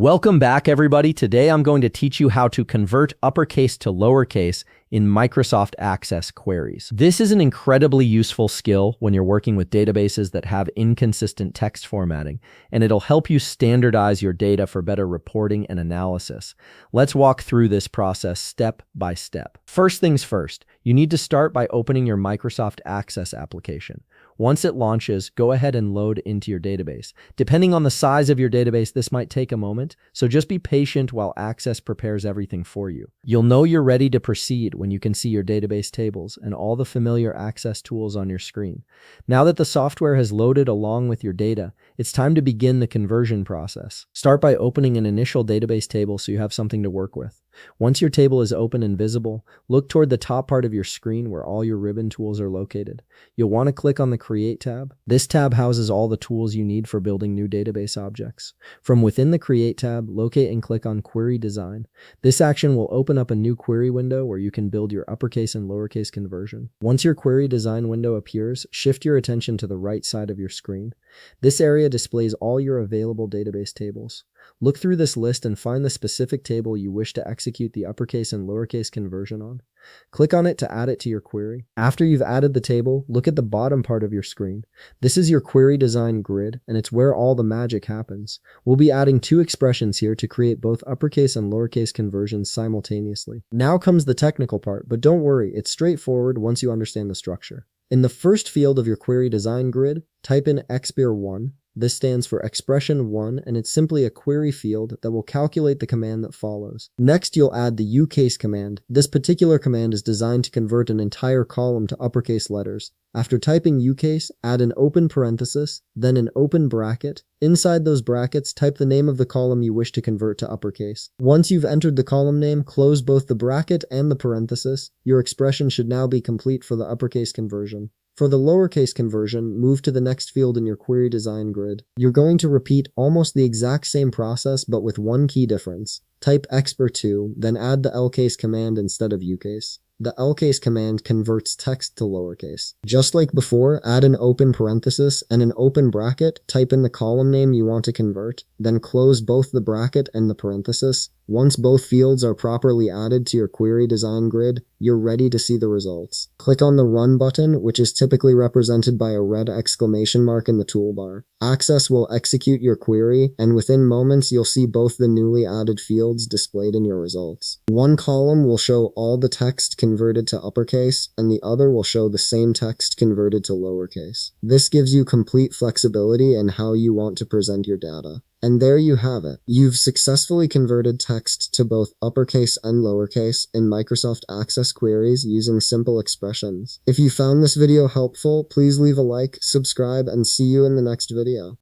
Welcome back, everybody. Today I'm going to teach you how to convert uppercase to lowercase in Microsoft Access queries. This is an incredibly useful skill when you're working with databases that have inconsistent text formatting, and it'll help you standardize your data for better reporting and analysis. Let's walk through this process step by step. First things first, you need to start by opening your Microsoft Access application. Once it launches, go ahead and load into your database. Depending on the size of your database, this might take a moment, so just be patient while Access prepares everything for you. You'll know you're ready to proceed when you can see your database tables and all the familiar Access tools on your screen. Now that the software has loaded along with your data, it's time to begin the conversion process. Start by opening an initial database table so you have something to work with. Once your table is open and visible, look toward the top part of your screen where all your ribbon tools are located. You'll want to click on the Create tab. This tab houses all the tools you need for building new database objects. From within the Create tab, locate and click on Query Design. This action will open up a new query window where you can build your uppercase and lowercase conversion. Once your Query Design window appears, shift your attention to the right side of your screen. This area displays all your available database tables. Look through this list and find the specific table you wish to execute the uppercase and lowercase conversion on. Click on it to add it to your query. After you've added the table, look at the bottom part of your screen. This is your query design grid, and it's where all the magic happens. We'll be adding two expressions here to create both uppercase and lowercase conversions simultaneously. Now comes the technical part, but don't worry, it's straightforward once you understand the structure. In the first field of your query design grid, type in exper1. This stands for expression 1, and it's simply a query field that will calculate the command that follows. Next, you'll add the LCase command. This particular command is designed to convert an entire column to uppercase letters. After typing LCase, add an open parenthesis, then an open bracket. Inside those brackets, type the name of the column you wish to convert to uppercase. Once you've entered the column name, close both the bracket and the parenthesis. Your expression should now be complete for the uppercase conversion. For the lowercase conversion, move to the next field in your query design grid. You're going to repeat almost the exact same process, but with one key difference. Type exper2, then add the LCase command instead of LCase. The LCase command converts text to lowercase. Just like before, add an open parenthesis and an open bracket, type in the column name you want to convert, then close both the bracket and the parenthesis. Once both fields are properly added to your query design grid, you're ready to see the results. Click on the Run button, which is typically represented by a red exclamation mark in the toolbar. Access will execute your query, and within moments you'll see both the newly added fields displayed in your results. One column will show all the text converted to uppercase, and the other will show the same text converted to lowercase. This gives you complete flexibility in how you want to present your data. And there you have it. You've successfully converted text to both uppercase and lowercase in Microsoft Access queries using simple expressions. If you found this video helpful, please leave a like, subscribe, and see you in the next video.